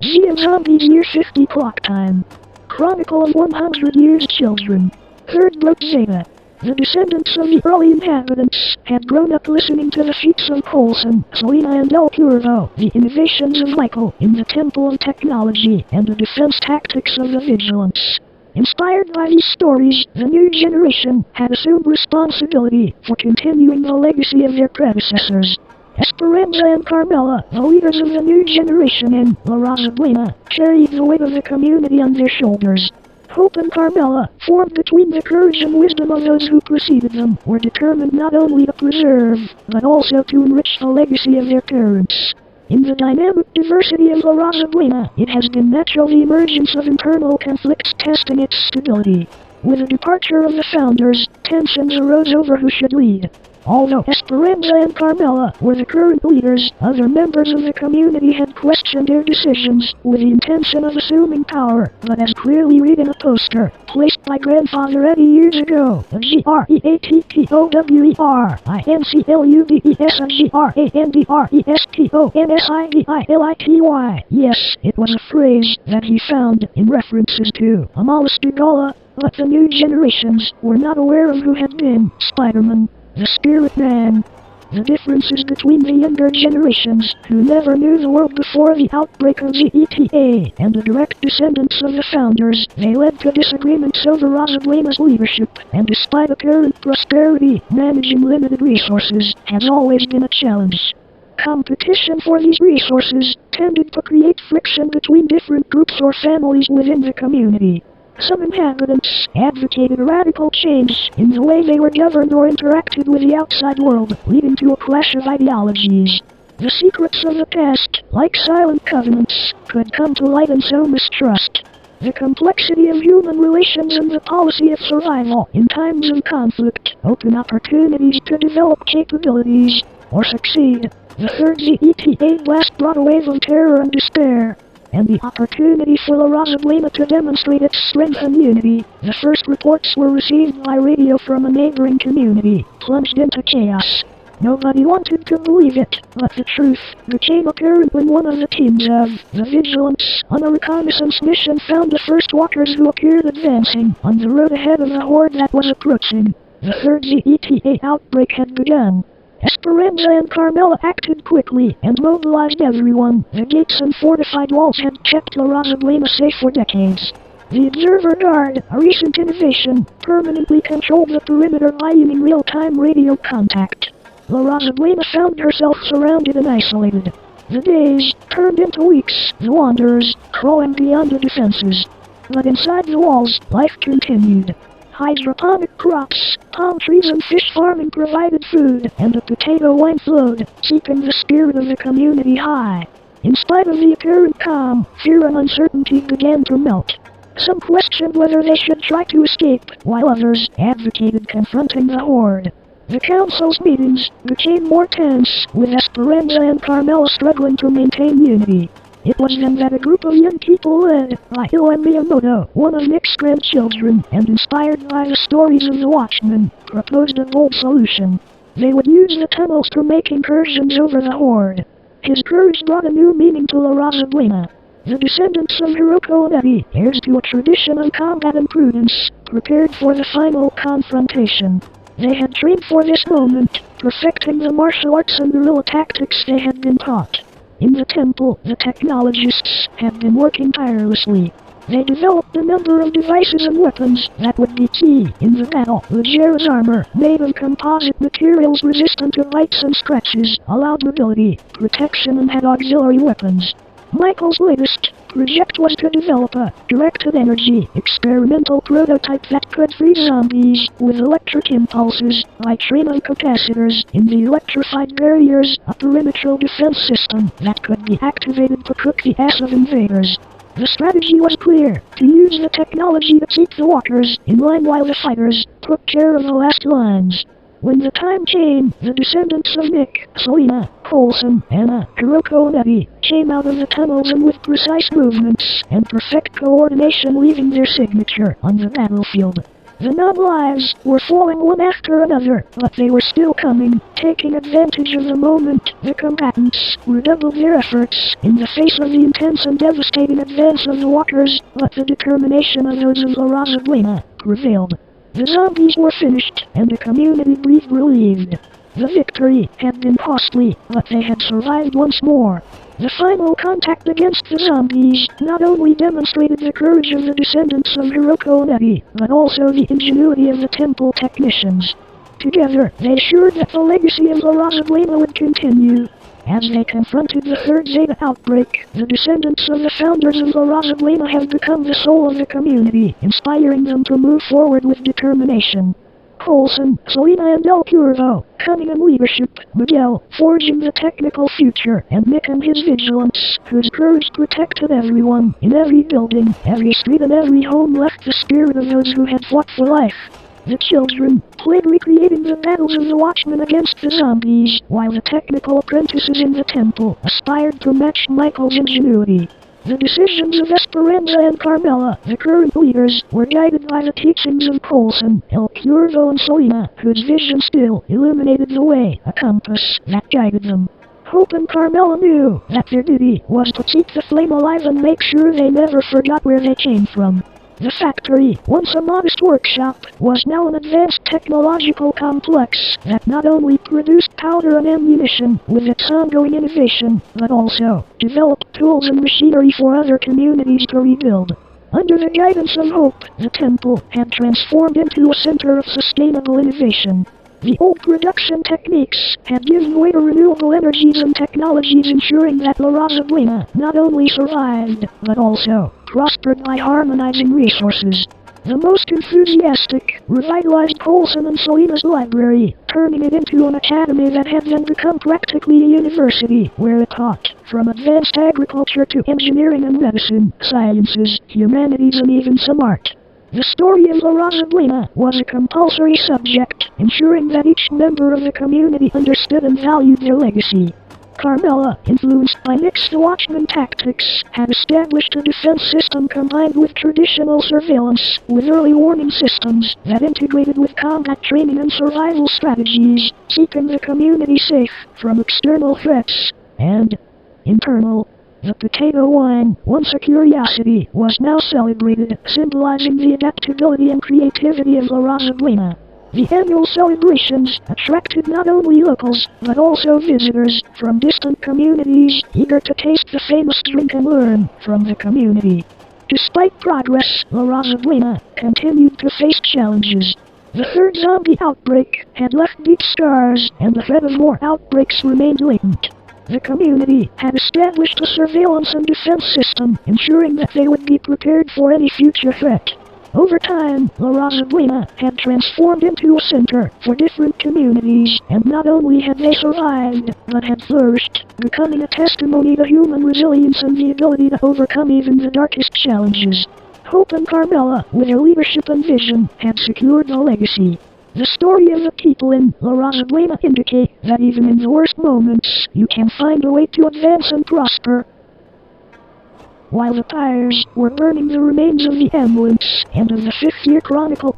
ZETA Zombies Year 50 Clocktime. Chronicle of 100 Years Children. Third Book ZETA. The descendants of the early inhabitants had grown up listening to the feats of Colson, Selena and El Curvo, the innovations of Michael in the Temple of Technology, and the defense tactics of the Vigilance. Inspired by these stories, the new generation had assumed responsibility for continuing the legacy of their predecessors. Esperanza and Carmela, the leaders of the new generation in La Raza Buena, carried the weight of the community on their shoulders. Hope and Carmela, formed between the courage and wisdom of those who preceded them, were determined not only to preserve, but also to enrich the legacy of their parents. In the dynamic diversity of La Raza Buena, it has been natural the emergence of internal conflicts testing its stability. With the departure of the founders, tensions arose over who should lead. Although Esperanza and Carmela were the current leaders, other members of the community had questioned their decisions with the intention of assuming power, but as clearly read in a poster placed by Grandfather Eddie years ago, the GREATTOWERINCLUBSGRANDRESTONSIDILITY. Yes, it was a phrase that he found in references to Amalis Dugala, but the new generations were not aware of who had been Spider-Man, the Spirit Man. The differences between the younger generations, who never knew the world before the outbreak of ZETA, and the direct descendants of the founders, they led to disagreements over Raza Buena's leadership, and despite apparent prosperity, managing limited resources has always been a challenge. Competition for these resources tended to create friction between different groups or families within the community. Some inhabitants advocated a radical change in the way they were governed or interacted with the outside world, leading to a clash of ideologies. The secrets of the past, like silent covenants, could come to light and sow mistrust. The complexity of human relations and the policy of survival in times of conflict open opportunities to develop capabilities or succeed. The third ZETA blast brought a wave of terror and despair, and the opportunity for La Raza Buena to demonstrate its strength and unity. The first reports were received by radio from a neighboring community, plunged into chaos. Nobody wanted to believe it, but the truth became apparent when one of the teams of the Vigilance on a reconnaissance mission found the first walkers who appeared advancing on the road ahead of the horde that was approaching. The third ZETA outbreak had begun. Esperanza and Carmela acted quickly and mobilized everyone. The gates and fortified walls had kept La Raza Buena safe for decades. The Observer Guard, a recent innovation, permanently controlled the perimeter by using real-time radio contact. La Raza Buena found herself surrounded and isolated. The days turned into weeks, the Wanderers crawling beyond the defenses. But inside the walls, life continued. Hydroponic crops, palm trees and fish farming provided food, and the potato wine flowed, keeping the spirit of the community high. In spite of the apparent calm, fear and uncertainty began to melt. Some questioned whether they should try to escape, while others advocated confronting the horde. The council's meetings became more tense, with Esperanza and Carmela struggling to maintain unity. It was then that a group of young people led by Ilan Miyamoto, one of Nick's grandchildren, and inspired by the stories of the Watchmen, proposed a bold solution. They would use the tunnels to make incursions over the horde. His courage brought a new meaning to La Raza Buena. The descendants of Hiroko and Eddie, heirs to a tradition of combat and prudence, prepared for the final confrontation. They had trained for this moment, perfecting the martial arts and guerrilla tactics they had been taught. In the temple, the technologists had been working tirelessly. They developed a number of devices and weapons that would be key in the battle. Legera's armor, made of composite materials resistant to bites and scratches, allowed mobility, protection and had auxiliary weapons. Michael's latest project was to develop a directed energy experimental prototype that could free zombies with electric impulses by training capacitors in the electrified barriers, a perimeter defense system that could be activated to cook the ass of invaders. The strategy was clear: to use the technology to keep the walkers in line while the fighters took care of the last lines. When the time came, the descendants of Nick, Selena, Colson, Anna, Hiroko and Eddie came out of the tunnels and with precise movements and perfect coordination leaving their signature on the battlefield. The non-lives were falling one after another, but they were still coming. Taking advantage of the moment, the combatants redoubled their efforts in the face of the intense and devastating advance of the walkers, but the determination of those of La Raza Buena prevailed. The zombies were finished, and the community breathed relieved. The victory had been costly, but they had survived once more. The final contact against the zombies not only demonstrated the courage of the descendants of Hiroko and Eddie, but also the ingenuity of the temple technicians. Together, they assured that the legacy of La Raza Buena would continue. As they confronted the third ZETA outbreak, the descendants of the founders of La Raza Buena have become the soul of the community, inspiring them to move forward with determination. Coulson, Selena and El Curvo, cunning and leadership, Miguel, forging the technical future, and Nick and his vigilance, whose courage protected everyone, in every building, every street and every home left the spirit of those who had fought for life. The children played recreating the battles of the Watchmen against the zombies, while the technical apprentices in the temple aspired to match Michael's ingenuity. The decisions of Esperanza and Carmela, the current leaders, were guided by the teachings of Coulson, El Curvo and Selena, whose vision still illuminated the way, a compass that guided them. Hope and Carmela knew that their duty was to keep the flame alive and make sure they never forgot where they came from. The factory, once a modest workshop, was now an advanced technological complex that not only produced powder and ammunition with its ongoing innovation, but also developed tools and machinery for other communities to rebuild. Under the guidance of Hope, the temple had transformed into a center of sustainable innovation. The old production techniques had given way to renewable energies and technologies, ensuring that La Raza Buena not only survived, but also prospered by harmonizing resources. The most enthusiastic revitalized Coulson and Selena's library, turning it into an academy that had then become practically a university, where it taught from advanced agriculture to engineering and medicine, sciences, humanities and even some art. The story of La Raza Buena was a compulsory subject, ensuring that each member of the community understood and valued their legacy. Carmela, influenced by Nick's the Watchman tactics, had established a defense system combined with traditional surveillance, with early warning systems that integrated with combat training and survival strategies, keeping the community safe from external threats and internal. The potato wine, once a curiosity, was now celebrated, symbolizing the adaptability and creativity of La Raza Buena. The annual celebrations attracted not only locals, but also visitors from distant communities, eager to taste the famous drink and learn from the community. Despite progress, La Raza Buena continued to face challenges. The third zombie outbreak had left deep scars, and the threat of more outbreaks remained latent. The community had established a surveillance and defense system, ensuring that they would be prepared for any future threat. Over time, La Raza Buena had transformed into a center for different communities, and not only had they survived, but had flourished, becoming a testimony to human resilience and the ability to overcome even the darkest challenges. Hope and Carmela, with their leadership and vision, had secured the legacy. The story of the people in La Raza Buena indicate that even in the worst moments, you can find a way to advance and prosper. While the pyres were burning the remains of the ambulance and of the fifth-year chronicle,